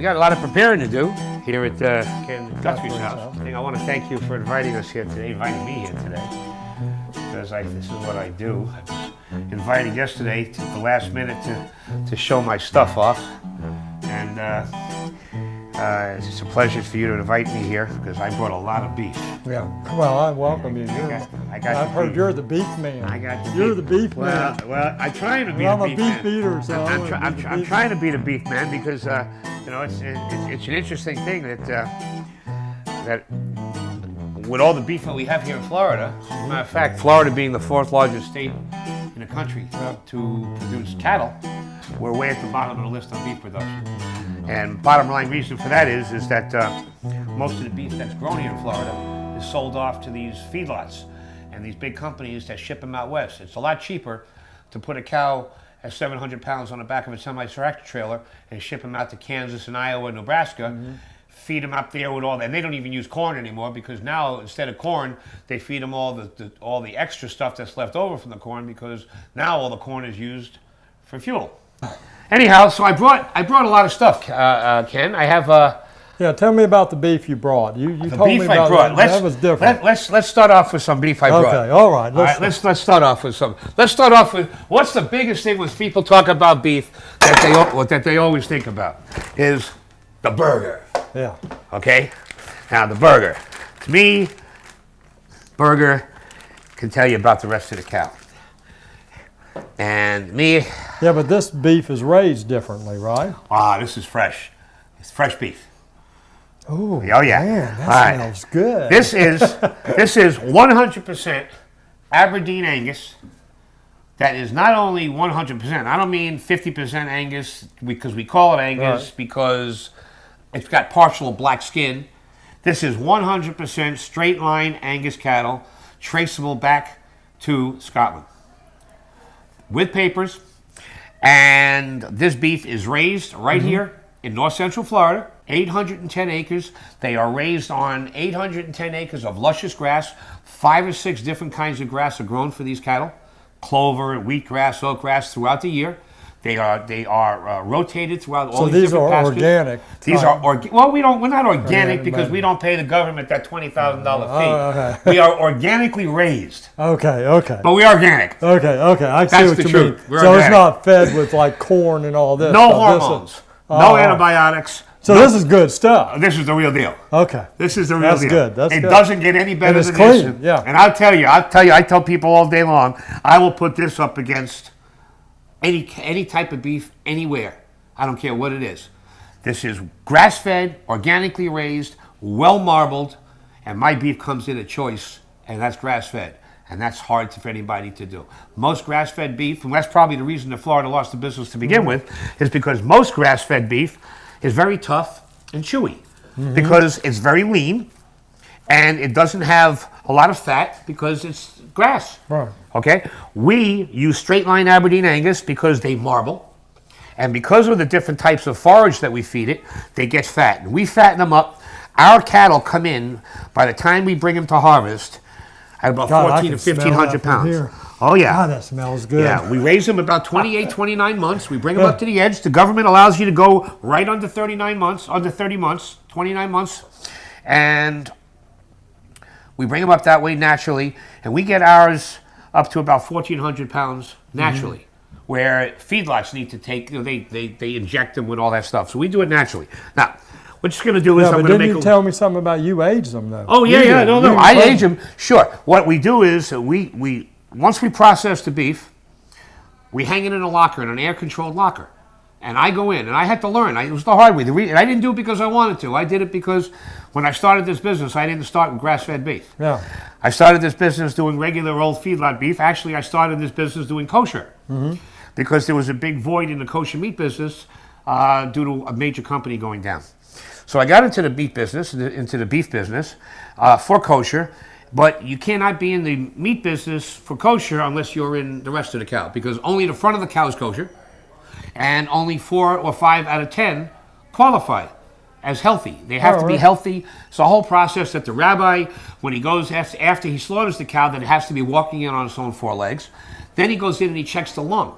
We got a lot of preparing to do here at Ken Guthrie's house. I want to thank you for inviting us here today, inviting me here today, because this is what I do. I was invited yesterday to the last minute to show my stuff off, and it's a pleasure for you to invite me here because I brought a lot of beef. Yeah, well, I welcome you. I've heard you're the beef man. You're the beef man. Well, I'm trying to be the beef man. I'm a beef eater, so I'm trying to be the beef man because it's an interesting thing that with all the beef that we have here in Florida, as a matter of fact, Florida being the fourth largest state in the country to produce cattle, we're way at the bottom of the list on beef production. And bottom line reason for that is that most of the beef that's grown here in Florida is sold off to these feedlots and these big companies that ship them out west. It's a lot cheaper to put a cow at 700 pounds on the back of a semi-tractor trailer and ship them out to Kansas and Iowa and Nebraska, feed them up there with all that. And they don't even use corn anymore because now instead of corn, they feed them all the extra stuff that's left over from the corn because now all the corn is used for fuel. Anyhow, so I brought a lot of stuff, Ken. I have yeah, tell me about the beef you brought. You the told beef me about I brought. that was different. Let's start off with some beef I brought. Okay, all right. Let's start off with some. Let's start off with what's the biggest thing when people talk about beef that they always think about is the burger. Yeah. Okay. Now the burger. To me, burger can tell you about the rest of the cow. And me. Yeah, but this beef is raised differently, right? This is fresh. It's fresh beef. Ooh, oh yeah, man, that smells good. This is 100% Aberdeen Angus. That is not only 100%. I don't mean 50% Angus because we call it Angus because it's got partial black skin. This is 100% straight line Angus cattle, traceable back to Scotland with papers. And this beef is raised right here in north central Florida, 810 acres. They are raised on 810 acres of luscious grass. 5 or 6 different kinds of grass are grown for these cattle. Clover, wheatgrass, oatgrass throughout the year. They are rotated throughout all these different pastures. So these are organic? These are organic. Well, we're not organic because we don't pay the government that $20,000 fee. Okay. We are organically raised. Okay. But we are organic. Okay. I see what you mean. So organic. It's not fed with like corn and all this. No hormones. No antibiotics. So this is good stuff. This is the real deal. Okay. This is the real deal. Good. That's good. It doesn't get any better and it's than clean. this. Yeah. And I tell people all day long, I will put this up against any type of beef anywhere. I don't care what it is. This is grass-fed, organically raised, well marbled, and my beef comes in a choice, and that's grass-fed. And that's hard for anybody to do. Most grass-fed beef, and that's probably the reason that Florida lost the business to begin with, is because most grass-fed beef is very tough and chewy because it's very lean and it doesn't have a lot of fat because it's grass. Right. Okay? We use straight line Aberdeen Angus because they marble, and because of the different types of forage that we feed it, they get fat. And we fatten them up. Our cattle come in, by the time we bring them to harvest, at about 1,400 to 1,500 pounds. Oh, yeah. God, that smells good. Yeah, we raise them about 28, 29 months. We bring them up to the edge. The government allows you to go right under 39 months, under 30 months, 29 months. And we bring them up that way naturally. And we get ours up to about 1,400 pounds naturally, where feedlots need to take, they inject them with all that stuff. So we do it naturally. Now, what you're going to do is I'm going to make didn't you tell me something about you age them, though? Oh, yeah. No. I age them. Sure. What we do is we once we process the beef, we hang it in a locker, in an air-controlled locker. And I go in, and I had to learn. It was the hard way. And I didn't do it because I wanted to. I did it because when I started this business, I didn't start with grass-fed beef. Yeah. I started this business doing regular old feedlot beef. Actually, I started this business doing kosher because there was a big void in the kosher meat business due to a major company going down. So I got into the beef business for kosher, but you cannot be in the meat business for kosher unless you're in the rest of the cow, because only the front of the cow is kosher, and only 4 or 5 out of 10 qualify as healthy. They have to be healthy. It's a whole process that the rabbi, when he goes after he slaughters the cow, that it has to be walking in on its own 4 legs. Then he goes in and he checks the lung.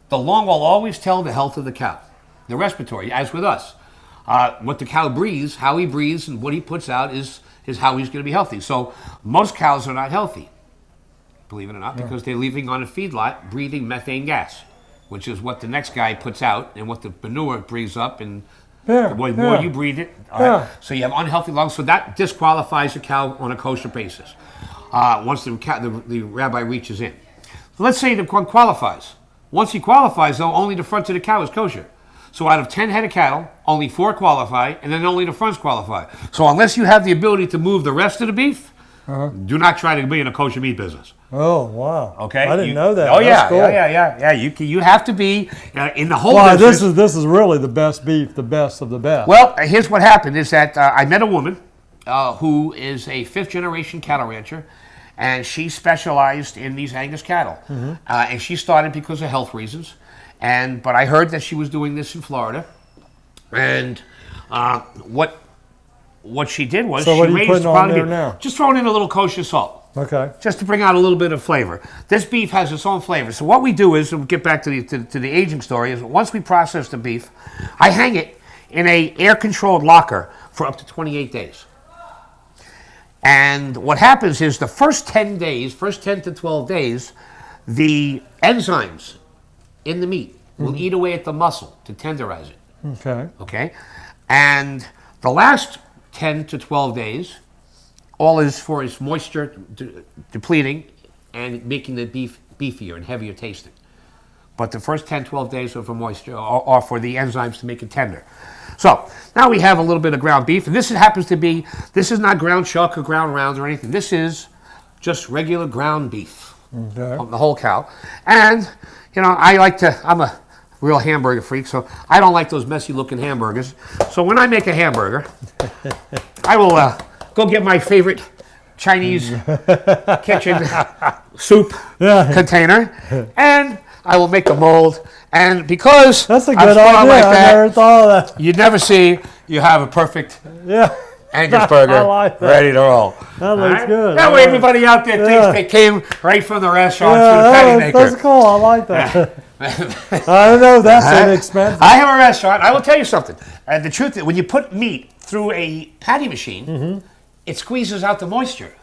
The lung will always tell the health of the cow, the respiratory, as with us. what the cow breathes, how he breathes, and what he puts out is how he's going to be healthy. So most cows are not healthy, believe it or not, because they're leaving on a feedlot breathing methane gas, which is what the next guy puts out and what the manure breathes up, and the more you breathe it. Right? So you have unhealthy lungs, so that disqualifies a cow on a kosher basis once the rabbi reaches in. So let's say the one qualifies. Once he qualifies, though, only the front of the cow is kosher. So out of 10 head of cattle, only 4 qualify, and then only the fronts qualify. So unless you have the ability to move the rest of the beef, do not try to be in a kosher meat business. Oh, wow. Okay? I didn't know that. Oh, That's cool. yeah. You have to be in the whole Wow, business. this is really the best beef, the best of the best. Well, here's what happened is that I met a woman who is a 5th-generation cattle rancher, and she specialized in these Angus cattle. And she started because of health reasons. But I heard that she was doing this in Florida. And what she did was so what she are you raised putting the on quality there beef. now? Just throwing in a little kosher salt. Okay. Just to bring out a little bit of flavor. This beef has its own flavor. So what we do is, we'll get back to the aging story, is once we process the beef, I hang it in a air-controlled locker for up to 28 days. And what happens is the first 10 to 12 days, the enzymes in the meat will eat away at the muscle to tenderize it. Okay? And the last 10 to 12 days, all is for its moisture depleting and making the beef beefier and heavier tasting. But the first 10, 12 days are for moisture, or for the enzymes to make it tender. So now we have a little bit of ground beef, and this is not ground chuck or ground rounds or anything. This is just regular ground beef from the whole cow. And, I'm a real hamburger freak, so I don't like those messy looking hamburgers. So when I make a hamburger, I will go get my favorite Chinese kitchen soup container, and I will make a mold. And because that's a I'm good strong idea, like I that, never thought of that. you'd never see you have a perfect Angus burger I like that. ready to roll. That looks good. That way everybody out there thinks they came right from the restaurant to the patty maker. That's cool. I like that. I know that's inexpensive. I have a restaurant. I will tell you something. The truth is, when you put meat through a patty machine, it squeezes out the moisture.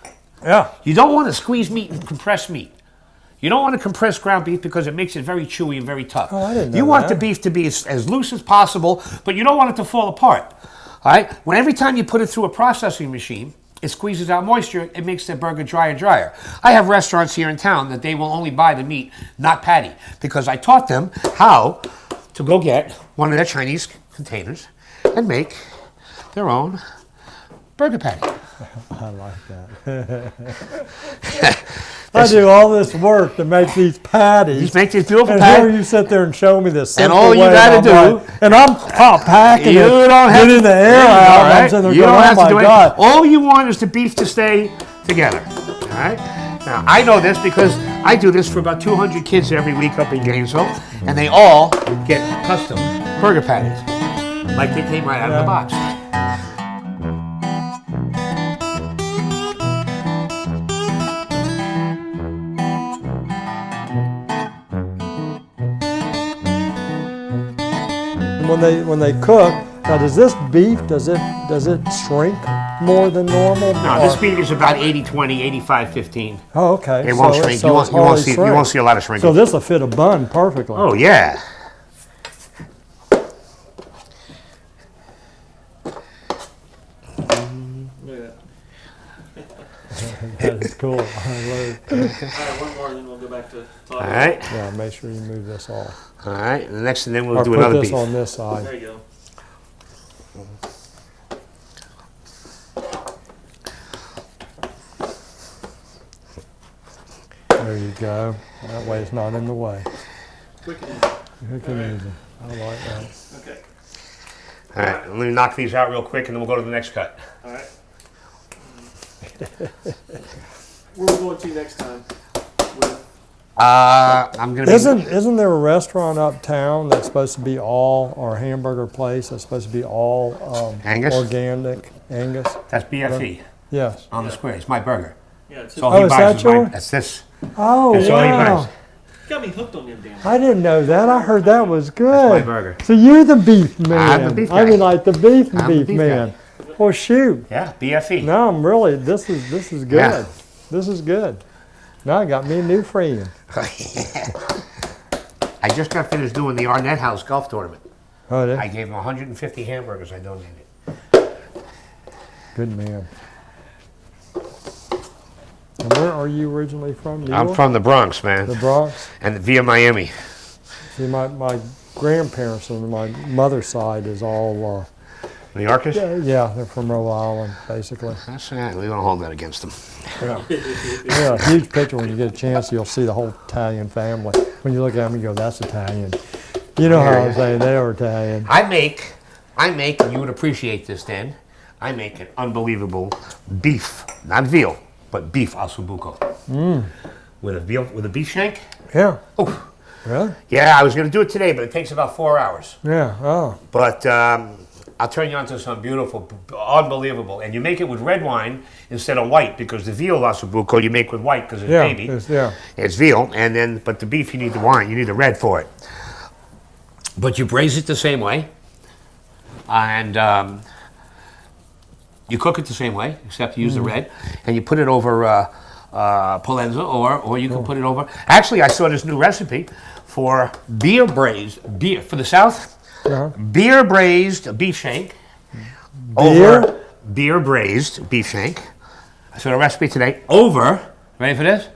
Yeah. You don't want to squeeze meat and compress meat. You don't want to compress ground beef because it makes it very chewy and very tough. Oh, I didn't know you want that. the beef to be as loose as possible, but you don't want it to fall apart. All right? When every time you put it through a processing machine, it squeezes out moisture, it makes the burger drier and drier. I have restaurants here in town that they will only buy the meat, not patty, because I taught them how to go get one of their Chinese containers and make their own burger patty. I like that. I do all this work to make these patties. Just make these beautiful and patties. here you sit there and show me this. And all you got to do, and I'm packing you it, don't have getting the air out. Right? I'm sitting there You going, don't oh have to my do God. it. All you want is the beef to stay together. All right. Now I know this because I do this for about 200 kids every week up in Gainesville, and they all get custom burger patties, like they came right out of the box. When they cook, now does this beef does it shrink more than normal? No, this beef is about 80-20, 85-15. Oh, okay. It won't shrink. You won't see a lot of shrinkage. So this will fit a bun perfectly. Oh yeah. That is cool. I love it. All right, one more, and then we'll go back to talking. All right. Yeah, make sure you move this off. All right. And the next thing, then we'll Or do put another this beef. on this side. There you go. There you go. That way it's not in the way. Quick and easy. Quick and easy. I like that. Okay. All right. Let me knock these out real quick, and then we'll go to the next cut. All right. Where are we going to next time? With I'm gonna. Isn't there a restaurant uptown that's supposed to be all, or a hamburger place that's supposed to be all Angus? organic Angus? That's BFE Yes. on the square. It's my burger. yeah, it's So Oh, he is buys that is my- yours? That's this. Oh, That's all he wow. buys. Got me hooked on them damn. I didn't know that. I heard that was good. That's my burger. So you're the beef man. I'm the beef I guy. mean, like the beef I'm the beef man. Well, shoot. Yeah, BFE. No, I'm really. This is good. Yeah. This is good. Now I got me a new friend. I just got finished doing the Arnett House golf tournament. Oh, there. I gave him 150 hamburgers I donated. Good man. And where are you originally from? New I'm York? from the Bronx, man, the Bronx. and via Miami. See, my grandparents on my mother's side is all. New Yorkers? Yeah, they're from Rhode Island, basically. That's we don't hold that against them. Yeah. Yeah, a huge picture when you get a chance. You'll see the whole Italian family. When you look at them, you go, "That's Italian." You know how I'm saying they are Italian. I make, and you would appreciate this, Dan. I make an unbelievable beef, not veal, but beef ossobuco. With a beef shank. Yeah. Oh, Really? yeah, I was going to do it today, but it takes about 4 hours. Yeah. Oh. But I'll turn you on to some beautiful, unbelievable. And you make it with red wine instead of white, because the veal ossobuco you make with white because it's Yeah. baby. Yeah. It's veal, and then but the beef you need the wine, you need the red for it. But you braise it the same way, and you cook it the same way, except you use the red, and you put it over polenta, or you can put it over. Actually, I saw this new recipe for beer for the South. Uh-huh. Beer braised beef shank. Beer? Over beer braised beef shank. I saw a recipe today over. Ready for this?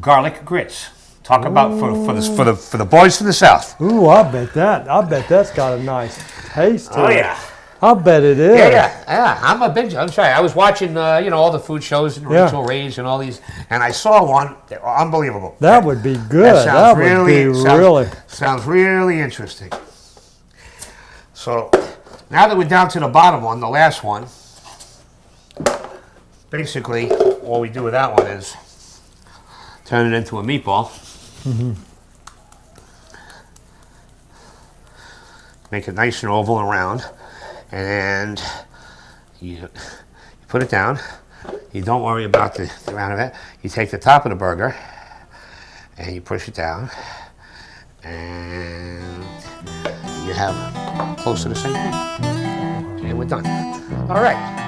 Garlic grits. Talk about for the boys from the South. Ooh, I bet that's got a nice taste to Oh it. yeah. I bet it is. Yeah. I'm sorry. I was watching all the food shows and Yeah. Rachel Ray's and all these, and I saw one. That were unbelievable. That would be good. That would be really. Sounds really interesting. So now that we're down to the bottom one, the last one, basically all we do with that one is turn it into a meatball. Make it nice and oval and round, and you put it down. You don't worry about the round of it. You take the top of the burger and you push it down, and you have close to the same thing. And we're done. All right.